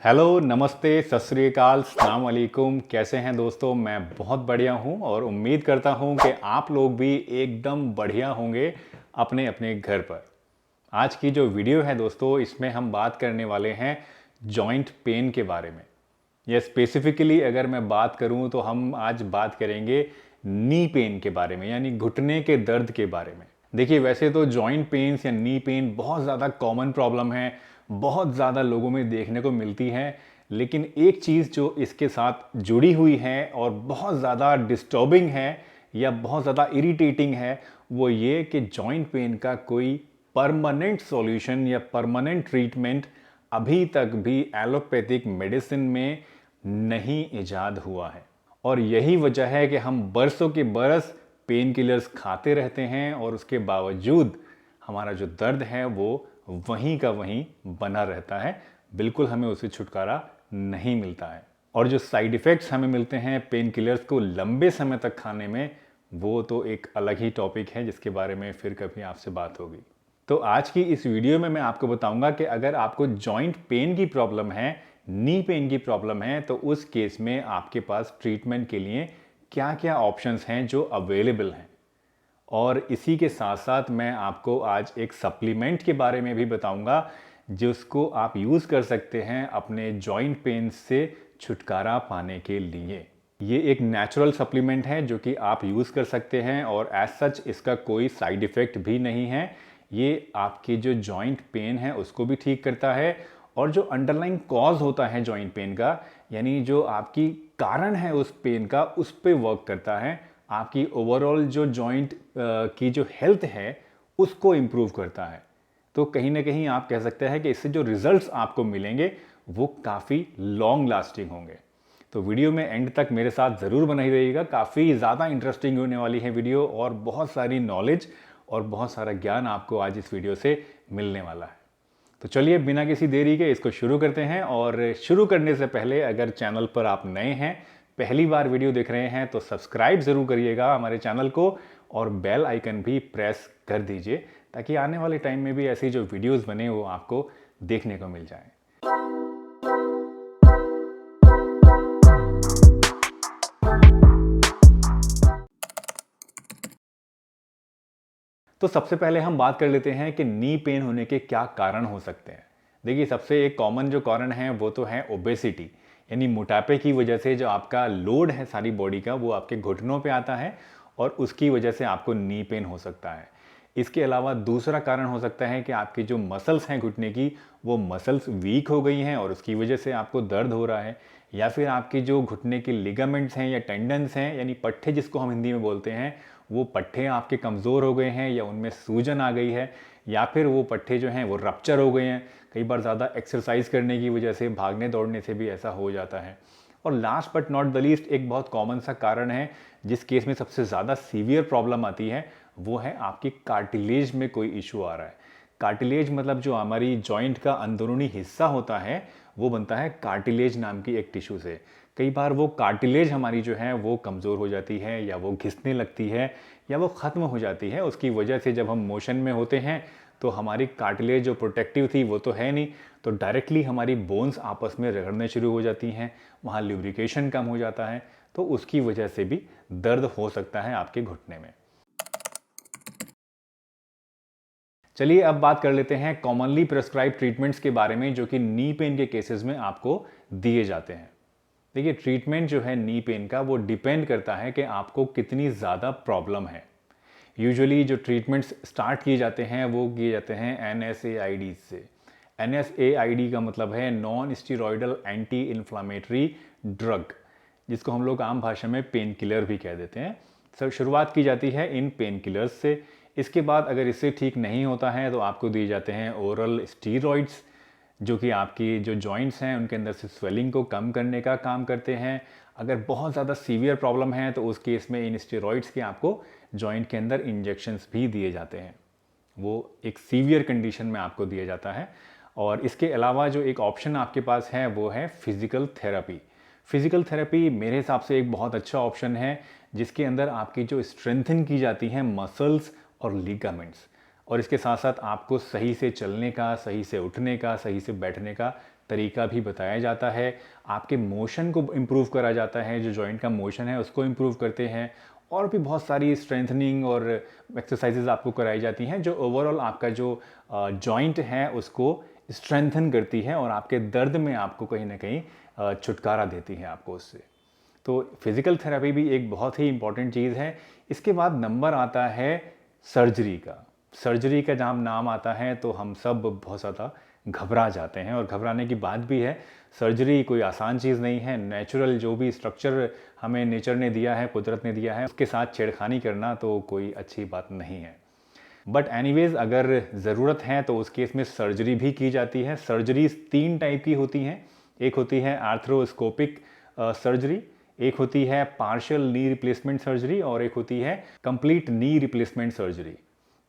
Hello, नमस्ते, सत श्री अकाल, अस्सलाम वालेकुम। कैसे हैं दोस्तों? मैं बहुत बढ़िया हूं और उम्मीद करता हूं कि आप लोग भी एकदम बढ़िया होंगे अपने अपने घर पर। आज की जो वीडियो है दोस्तों, इसमें हम बात करने वाले हैं जॉइंट पेन के बारे में। या स्पेसिफिकली अगर मैं बात करूं तो हम आज बात करेंगे नी पेन के बारे में, यानी घुटने के दर्द के बारे में। देखिए, वैसे तो जॉइंट पेन्स या नी पेन बहुत ज़्यादा कॉमन प्रॉब्लम है, बहुत ज़्यादा लोगों में देखने को मिलती है। लेकिन एक चीज़ जो इसके साथ जुड़ी हुई है और बहुत ज़्यादा डिस्टर्बिंग है या बहुत ज़्यादा इरिटेटिंग है, वो ये कि जॉइंट पेन का कोई परमानेंट सॉल्यूशन या परमानेंट ट्रीटमेंट अभी तक भी एलोपैथिक मेडिसिन में नहीं इजाद हुआ है। और यही वजह है कि हम बरसों के बरस पेन किलर्स खाते रहते हैं और उसके बावजूद हमारा जो दर्द है वो वहीं का वहीं बना रहता है। बिल्कुल हमें उससे छुटकारा नहीं मिलता है। और जो साइड इफ़ेक्ट्स हमें मिलते हैं पेन किलर्स को लंबे समय तक खाने में, वो तो एक अलग ही टॉपिक है जिसके बारे में फिर कभी आपसे बात होगी। तो आज की इस वीडियो में मैं आपको बताऊंगा कि अगर आपको जॉइंट पेन की प्रॉब्लम है, नी पेन की प्रॉब्लम है, तो उस केस में आपके पास ट्रीटमेंट के लिए क्या क्या ऑप्शंस हैं जो अवेलेबल हैं। और इसी के साथ साथ मैं आपको आज एक सप्लीमेंट के बारे में भी बताऊंगा जिसको आप यूज़ कर सकते हैं अपने जॉइंट पेन से छुटकारा पाने के लिए। ये एक नेचुरल सप्लीमेंट है जो कि आप यूज़ कर सकते हैं और एज सच इसका कोई साइड इफ़ेक्ट भी नहीं है। ये आपके जो जॉइंट पेन है उसको भी ठीक करता है और जो अंडरलाइन कॉज होता है जॉइंट पेन का, यानी जो आपकी कारण है उस पेन का, उस पे वर्क करता है। आपकी ओवरऑल जो जॉइंट की जो हेल्थ है उसको इम्प्रूव करता है। तो कहीं ना कहीं आप कह सकते हैं कि इससे जो रिजल्ट्स आपको मिलेंगे वो काफ़ी लॉन्ग लास्टिंग होंगे। तो वीडियो में एंड तक मेरे साथ ज़रूर बना ही रहिएगा। काफ़ी ज़्यादा इंटरेस्टिंग होने वाली है वीडियो और बहुत सारी नॉलेज और बहुत सारा ज्ञान आपको आज इस वीडियो से मिलने वाला है। तो चलिए बिना किसी देरी के इसको शुरू करते हैं। और शुरू करने से पहले अगर चैनल पर आप नए हैं, पहली बार वीडियो देख रहे हैं, तो सब्सक्राइब ज़रूर करिएगा हमारे चैनल को और बेल आइकन भी प्रेस कर दीजिए ताकि आने वाले टाइम में भी ऐसी जो वीडियोस बने वो आपको देखने को मिल जाएं। तो सबसे पहले हम बात कर लेते हैं कि नी पेन होने के क्या कारण हो सकते हैं। देखिए, सबसे एक कॉमन जो कारण है वो तो है ओबेसिटी, यानी मोटापे की वजह से जो आपका लोड है सारी बॉडी का वो आपके घुटनों पे आता है और उसकी वजह से आपको नी पेन हो सकता है। इसके अलावा दूसरा कारण हो सकता है कि आपकी जो मसल्स हैं घुटने की, वो मसल्स वीक हो गई हैं और उसकी वजह से आपको दर्द हो रहा है। या फिर आपकी जो घुटने के लिगामेंट्स हैं या टेंडन्स हैं, यानी पट्टे जिसको हम हिंदी में बोलते हैं, वो पट्टे आपके कमज़ोर हो गए हैं या उनमें सूजन आ गई है, या फिर वो पट्टे जो हैं वो रप्चर हो गए हैं। कई बार ज़्यादा एक्सरसाइज करने की वजह से, भागने दौड़ने से भी ऐसा हो जाता है। और last but not the least, एक बहुत कॉमन सा कारण है जिस केस में सबसे ज़्यादा सीवियर प्रॉब्लम आती है, वो है आपकी कार्टिलेज में कोई इशू आ रहा है। कार्टिलेज मतलब जो हमारी जॉइंट का अंदरूनी हिस्सा होता है वो बनता है कार्टिलेज नाम की एक टिश्यू से। कई बार वो कार्टिलेज हमारी जो है वो कमज़ोर हो जाती है या वो घिसने लगती है या वो ख़त्म हो जाती है। उसकी वजह से जब हम मोशन में होते हैं तो हमारी कार्टिलेज जो प्रोटेक्टिव थी वो तो है नहीं, तो डायरेक्टली हमारी बोन्स आपस में रगड़ने शुरू हो जाती हैं, वहाँ ल्यूब्रिकेशन कम हो जाता है, तो उसकी वजह से भी दर्द हो सकता है आपके घुटने में। चलिए अब बात कर लेते हैं कॉमनली प्रेस्क्राइब ट्रीटमेंट्स के बारे में जो कि नी पेन के केसेस में आपको दिए जाते हैं। देखिए, ट्रीटमेंट जो है नी पेन का वो डिपेंड करता है कि आपको कितनी ज़्यादा प्रॉब्लम है। यूजुअली जो ट्रीटमेंट्स स्टार्ट किए जाते हैं वो किए जाते हैं NSAID से। NSAID का मतलब है non steroidal anti inflammatory drug, जिसको हम लोग आम भाषा में पेन किलर भी कह देते हैं। सर, शुरुआत की जाती है इन पेन किलर्स से। इसके बाद अगर इससे ठीक नहीं होता है तो आपको दिए जाते हैं ओरल स्टीरॉइड्स, जो कि आपकी जो जॉइंट्स हैं उनके अंदर से स्वेलिंग को कम करने का काम करते हैं। अगर बहुत ज़्यादा सीवियर प्रॉब्लम है तो उस केस में इन स्टेरॉइड्स के आपको जॉइंट के अंदर इंजेक्शंस भी दिए जाते हैं। वो एक सीवियर कंडीशन में आपको दिया जाता है। और इसके अलावा जो एक ऑप्शन आपके पास है वो है फिजिकल थेरेपी। फिजिकल थेरेपी मेरे हिसाब से एक बहुत अच्छा ऑप्शन है जिसके अंदर आपकी जो स्ट्रेंथन की जाती हैं मसल्स और लिगामेंट्स, और इसके साथ साथ आपको सही से चलने का, सही से उठने का, सही से बैठने का तरीका भी बताया जाता है। आपके मोशन को इम्प्रूव करा जाता है, जो जॉइंट का मोशन है उसको इम्प्रूव करते हैं। और भी बहुत सारी स्ट्रेंथनिंग और एक्सरसाइजेज आपको कराई जाती हैं जो ओवरऑल आपका जो जॉइंट है उसको स्ट्रेंथन करती है और आपके दर्द में आपको कहीं ना कहीं छुटकारा देती है आपको उससे। तो फिज़िकल थेरेपी भी एक बहुत ही इंपॉर्टेंट चीज़ है। इसके बाद नंबर आता है सर्जरी का। सर्जरी का जहाँ नाम आता है तो हम सब बहुत ज़्यादा घबरा जाते हैं और घबराने की बात भी है। सर्जरी कोई आसान चीज़ नहीं है। नेचुरल जो भी स्ट्रक्चर हमें नेचर ने दिया है, कुदरत ने दिया है, उसके साथ छेड़खानी करना तो कोई अच्छी बात नहीं है। बट एनीवेज अगर ज़रूरत है तो उस केस में सर्जरी भी की जाती है। सर्जरीज 3 टाइप की होती हैं। एक होती है आर्थ्रोस्कोपिक सर्जरी, एक होती है पार्शियल नी रिप्लेसमेंट सर्जरी और एक होती है कंप्लीट नी रिप्लेसमेंट सर्जरी।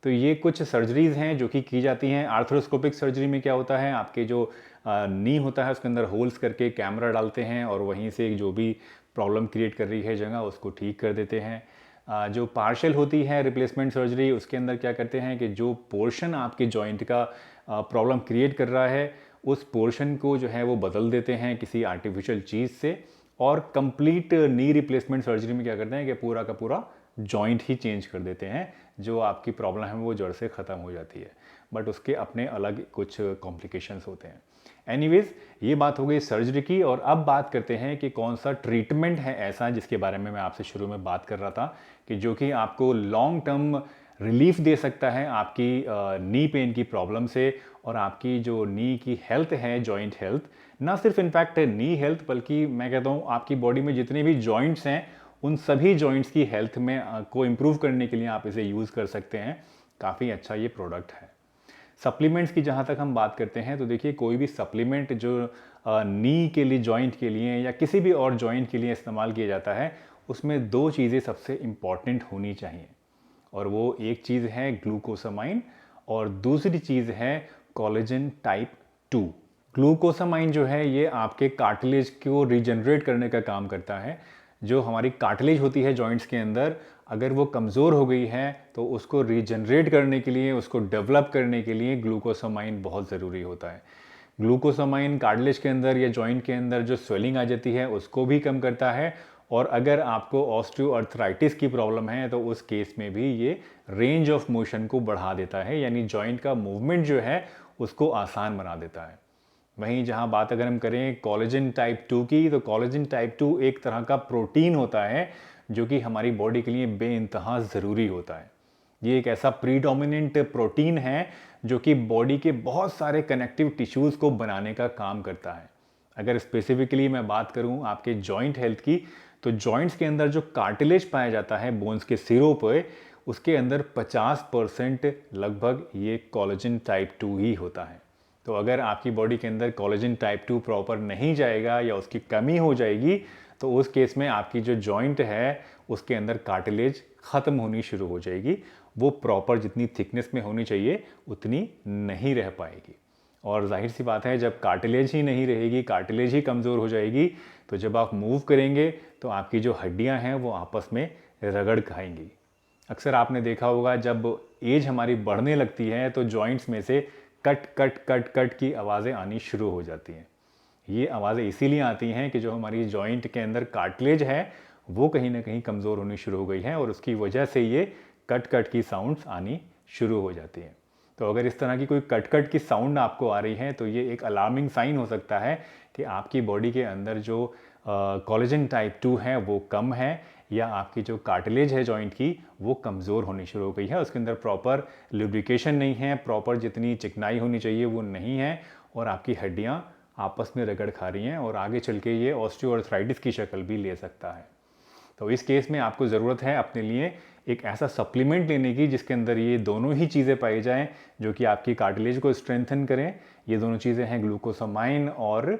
तो ये कुछ सर्जरीज हैं जो कि की जाती हैं। आर्थ्रोस्कोपिक सर्जरी में क्या होता है, आपके जो नी होता है उसके अंदर होल्स करके कैमरा डालते हैं और वहीं से जो भी प्रॉब्लम क्रिएट कर रही है जगह उसको ठीक कर देते हैं। जो पार्शियल होती है रिप्लेसमेंट सर्जरी, उसके अंदर क्या करते हैं कि जो पोर्शन आपके जॉइंट का प्रॉब्लम क्रिएट कर रहा है उस पोर्शन को जो है वो बदल देते हैं किसी आर्टिफिशियल चीज़ से। और कंप्लीट नी रिप्लेसमेंट सर्जरी में क्या करते हैं कि पूरा का पूरा जॉइंट ही चेंज कर देते हैं, जो आपकी प्रॉब्लम है वो जड़ से ख़त्म हो जाती है। बट उसके अपने अलग कुछ कॉम्प्लिकेशंस होते हैं। एनीवेज ये बात हो गई सर्जरी की। और अब बात करते हैं कि कौन सा ट्रीटमेंट है ऐसा जिसके बारे में मैं आपसे शुरू में बात कर रहा था कि जो कि आपको लॉन्ग टर्म रिलीफ दे सकता है आपकी नी पेन की प्रॉब्लम से और आपकी जो नी की हेल्थ है, जॉइंट हेल्थ, ना सिर्फ इनफैक्ट नी हेल्थ बल्कि मैं कहता हूँ आपकी बॉडी में जितने भी जॉइंट्स हैं उन सभी जॉइंट्स की हेल्थ में को इम्प्रूव करने के लिए आप इसे यूज़ कर सकते हैं। काफ़ी अच्छा ये प्रोडक्ट है। सप्लीमेंट्स की जहाँ तक हम बात करते हैं तो देखिए कोई भी सप्लीमेंट जो नी के लिए, जॉइंट के लिए या किसी भी और जॉइंट के लिए इस्तेमाल किया जाता है उसमें 2 चीज़ें सबसे इम्पॉर्टेंट होनी चाहिए। और वो एक चीज़ है ग्लूकोसामाइन और दूसरी चीज़ है कोलेजन टाइप 2। ग्लूकोसामाइन जो है ये आपके कार्टिलेज को रीजनरेट करने का काम करता है। जो हमारी कार्टिलेज होती है जॉइंट्स के अंदर, अगर वो कमज़ोर हो गई है तो उसको रीजनरेट करने के लिए, उसको डेवलप करने के लिए ग्लूकोसामाइन बहुत ज़रूरी होता है। ग्लूकोसामाइन कार्टिलेज के अंदर या जॉइंट के अंदर जो स्वेलिंग आ जाती है उसको भी कम करता है। और अगर आपको ऑस्टियोआर्थराइटिस की प्रॉब्लम है तो उस केस में भी ये रेंज ऑफ मोशन को बढ़ा देता है, यानी जॉइंट का मूवमेंट जो है उसको आसान बना देता है। वहीं जहाँ बात अगर हम करें कोलेजन टाइप 2 की, तो कोलेजन टाइप 2 एक तरह का प्रोटीन होता है जो कि हमारी बॉडी के लिए बेइंतहा ज़रूरी होता है। ये एक ऐसा प्रीडोमिनेंट प्रोटीन है जो कि बॉडी के बहुत सारे कनेक्टिव टिश्यूज़ को बनाने का काम करता है। अगर स्पेसिफिकली मैं बात करूं आपके जॉइंट हेल्थ की, तो जॉइंट्स के अंदर जो कार्टिलेज पाया जाता है बोन्स के सिरों पर, उसके अंदर 50% लगभग ये कोलेजन टाइप 2 ही होता है। तो अगर आपकी बॉडी के अंदर कोलेजन टाइप 2 प्रॉपर नहीं जाएगा या उसकी कमी हो जाएगी तो उस केस में आपकी जो जॉइंट है उसके अंदर कार्टिलेज ख़त्म होनी शुरू हो जाएगी। वो प्रॉपर जितनी थिकनेस में होनी चाहिए उतनी नहीं रह पाएगी। और जाहिर सी बात है जब कार्टिलेज ही नहीं रहेगी, कार्टिलेज ही कमज़ोर हो जाएगी, तो जब आप मूव करेंगे तो आपकी जो हड्डियां हैं वो आपस में रगड़ खाएंगी। अक्सर आपने देखा होगा जब एज हमारी बढ़ने लगती है तो जॉइंट्स में से कट कट कट कट की आवाज़ें आनी शुरू हो जाती हैं। ये आवाज़ें इसीलिए आती हैं कि जो हमारी जॉइंट के अंदर कार्टिलेज है वो कहीं ना कहीं कमज़ोर होनी शुरू हो गई है और उसकी वजह से ये कट कट की साउंड्स आनी शुरू हो जाती हैं। तो अगर इस तरह की कोई कट कट की साउंड आपको आ रही है तो ये एक अलार्मिंग साइन हो सकता है कि आपकी बॉडी के अंदर जो कोलेजन टाइप 2 है वो कम है या आपकी जो कार्टिलेज है जॉइंट की वो कमज़ोर होनी शुरू हो गई है। उसके अंदर प्रॉपर लुब्रिकेशन नहीं है, प्रॉपर जितनी चिकनाई होनी चाहिए वो नहीं है और आपकी हड्डियाँ आपस में रगड़ खा रही हैं और आगे चल के ये ऑस्टियोआर्थराइटिस की शक्ल भी ले सकता है। तो इस केस में आपको ज़रूरत है अपने लिए एक ऐसा सप्लीमेंट लेने की जिसके अंदर ये दोनों ही चीज़ें पाई जाएं जो कि आपकी कार्टिलेज को स्ट्रेंथन करें। ये दोनों चीज़ें हैं ग्लूकोसामाइन और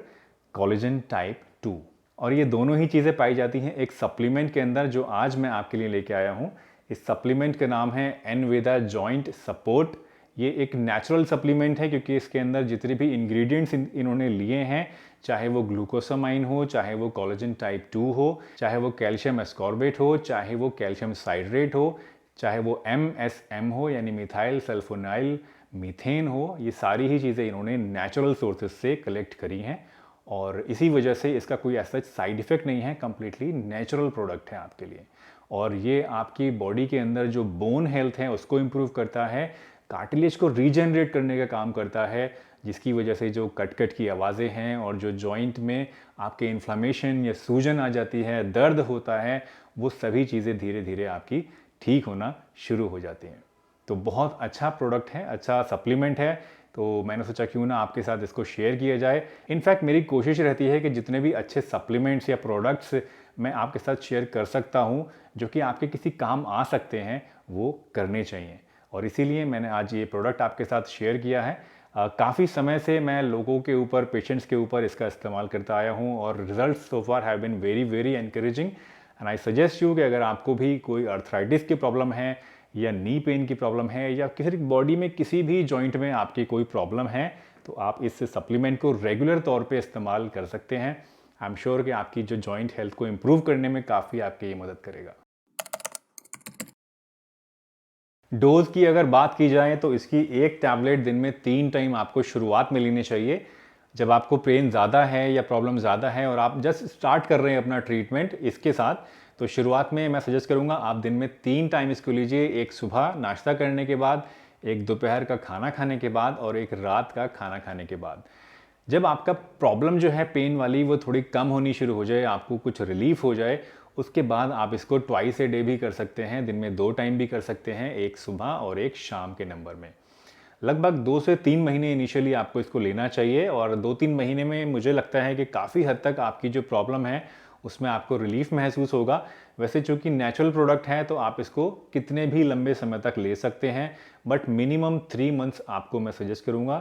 कोलेजन टाइप 2। और ये दोनों ही चीज़ें पाई जाती हैं एक सप्लीमेंट के अंदर जो आज मैं आपके लिए लेके आया हूँ। इस सप्लीमेंट का नाम है एनवेदा जॉइंट सपोर्ट। ये एक नेचुरल सप्लीमेंट है क्योंकि इसके अंदर जितने भी इंग्रेडिएंट्स इन्होंने लिए हैं, चाहे वो ग्लूकोसामाइन हो, चाहे वो कोलेजन टाइप 2 हो, चाहे वो कैल्शियम एस्कॉर्बेट हो, चाहे वो कैल्शियम साइड्रेट हो, चाहे वो MSM हो यानी मिथाइल सल्फोनाइल मीथेन हो, ये सारी ही चीज़ें इन्होंने नेचुरल सोर्सेज से कलेक्ट करी हैं और इसी वजह से इसका कोई ऐसा साइड इफ़ेक्ट नहीं है, कम्प्लीटली नेचुरल प्रोडक्ट है आपके लिए। और ये आपकी बॉडी के अंदर जो बोन हेल्थ है उसको इम्प्रूव करता है, कार्टिलेज को रीजनरेट करने का काम करता है, जिसकी वजह से जो कट कट की आवाज़ें हैं और जो जॉइंट में आपके इन्फ्लामेशन या सूजन आ जाती है, दर्द होता है, वो सभी चीज़ें धीरे धीरे आपकी ठीक होना शुरू हो जाती हैं। तो बहुत अच्छा प्रोडक्ट है, अच्छा सप्लीमेंट है, तो मैंने सोचा क्यों ना आपके साथ इसको शेयर किया जाए। इनफैक्ट मेरी कोशिश रहती है कि जितने भी अच्छे सप्लीमेंट्स या प्रोडक्ट्स मैं आपके साथ शेयर कर सकता हूँ जो कि आपके किसी काम आ सकते हैं, वो करने चाहिए। और इसीलिए मैंने आज ये प्रोडक्ट आपके साथ शेयर किया है। काफ़ी समय से मैं लोगों के ऊपर, पेशेंट्स के ऊपर इसका इस्तेमाल करता आया हूँ और results so far have been very very encouraging and I suggest you कि अगर आपको भी कोई अर्थराइटिस की प्रॉब्लम है या नी पेन की प्रॉब्लम है या किसी बॉडी में किसी भी जॉइंट में आपकी कोई प्रॉब्लम है, तो आप इस सप्लीमेंट को रेगुलर तौर पे इस्तेमाल कर सकते हैं। आई एम श्योर कि आपकी जो जॉइंट हेल्थ को इम्प्रूव करने में काफ़ी आपकी ये मदद करेगा। डोज की अगर बात की जाए तो इसकी एक टैबलेट दिन में 3 टाइम आपको शुरुआत में लेनी चाहिए। जब आपको पेन ज़्यादा है या प्रॉब्लम ज़्यादा है और आप जस्ट स्टार्ट कर रहे हैं अपना ट्रीटमेंट इसके साथ, तो शुरुआत में मैं सजेस्ट करूँगा आप दिन में 3 टाइम इसको लीजिए। एक सुबह नाश्ता करने के बाद, एक दोपहर का खाना खाने के बाद और एक रात का खाना खाने के बाद। जब आपका प्रॉब्लम जो है पेन वाली वो थोड़ी कम होनी शुरू हो जाए, आपको कुछ रिलीफ हो जाए, उसके बाद आप इसको ट्वाइस ए डे भी कर सकते हैं, दिन में 2 टाइम भी कर सकते हैं, एक सुबह और एक शाम के नंबर में। लगभग 2 से 3 महीने इनिशियली आपको इसको लेना चाहिए और 2-3 महीने में मुझे लगता है कि काफ़ी हद तक आपकी जो प्रॉब्लम है उसमें आपको रिलीफ महसूस होगा। वैसे चूँकि नेचुरल प्रोडक्ट है तो आप इसको कितने भी लंबे समय तक ले सकते हैं, बट मिनिमम 3 मंथ्स आपको मैं सजेस्ट करूँगा।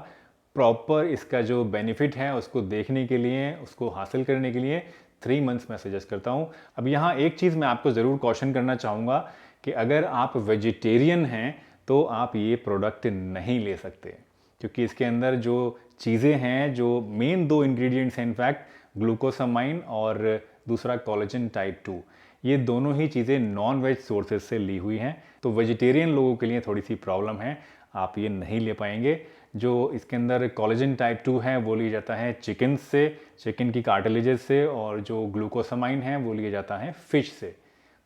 प्रॉपर इसका जो बेनिफिट है उसको देखने के लिए, उसको हासिल करने के लिए 3 मंथ्स मैं सजेस्ट करता हूँ। अब यहाँ एक चीज़ मैं आपको ज़रूर कॉशन करना चाहूँगा कि अगर आप वेजिटेरियन हैं तो आप ये प्रोडक्ट नहीं ले सकते, क्योंकि इसके अंदर जो चीज़ें हैं, जो मेन 2 इंग्रेडिएंट्स हैं इनफैक्ट, ग्लूकोसामाइन और दूसरा कोलेजन टाइप 2, ये दोनों ही चीज़ें नॉन वेज सोर्सेज से ली हुई हैं। तो वेजिटेरियन लोगों के लिए थोड़ी सी प्रॉब्लम है, आप ये नहीं ले पाएंगे। जो इसके अंदर कोलेजन टाइप 2 है वो लिया जाता है चिकन से, चिकन की कार्टिलेजेस से, और जो ग्लूकोसामाइन है वो लिया जाता है फिश से।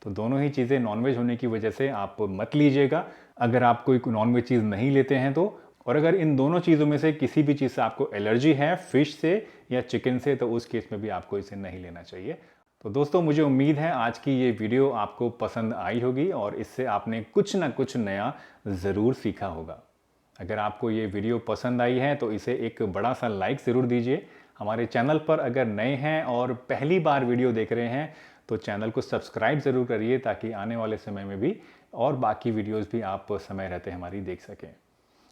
तो दोनों ही चीज़ें नॉनवेज होने की वजह से आप मत लीजिएगा अगर आप कोई नॉनवेज चीज़ नहीं लेते हैं तो। और अगर इन दोनों चीज़ों में से किसी भी चीज़ से आपको एलर्जी है, फिश से या चिकन से, तो उस केस में भी आपको इसे नहीं लेना चाहिए। तो दोस्तों मुझे उम्मीद है आज की ये वीडियो आपको पसंद आई होगी और इससे आपने कुछ ना कुछ नया ज़रूर सीखा होगा। अगर आपको ये वीडियो पसंद आई है तो इसे एक बड़ा सा लाइक ज़रूर दीजिए। हमारे चैनल पर अगर नए हैं और पहली बार वीडियो देख रहे हैं तो चैनल को सब्सक्राइब ज़रूर करिए, ताकि आने वाले समय में भी और बाकी वीडियोस भी आप समय रहते हमारी देख सकें।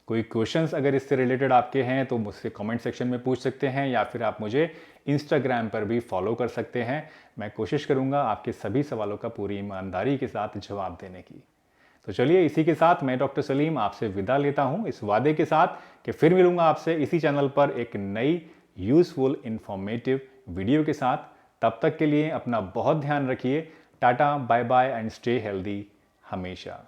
कोई क्वेश्चंस अगर इससे रिलेटेड आपके हैं तो मुझसे कमेंट सेक्शन में पूछ सकते हैं, या फिर आप मुझे इंस्टाग्राम पर भी फॉलो कर सकते हैं। मैं कोशिश करूँगा आपके सभी सवालों का पूरी ईमानदारी के साथ जवाब देने की। तो चलिए, इसी के साथ मैं डॉक्टर सलीम आपसे विदा लेता हूँ, इस वादे के साथ कि फिर मिलूंगा आपसे इसी चैनल पर एक नई यूज़फुल इंफॉर्मेटिव वीडियो के साथ। तब तक के लिए अपना बहुत ध्यान रखिए। Tata, bye bye and stay healthy हमेशा।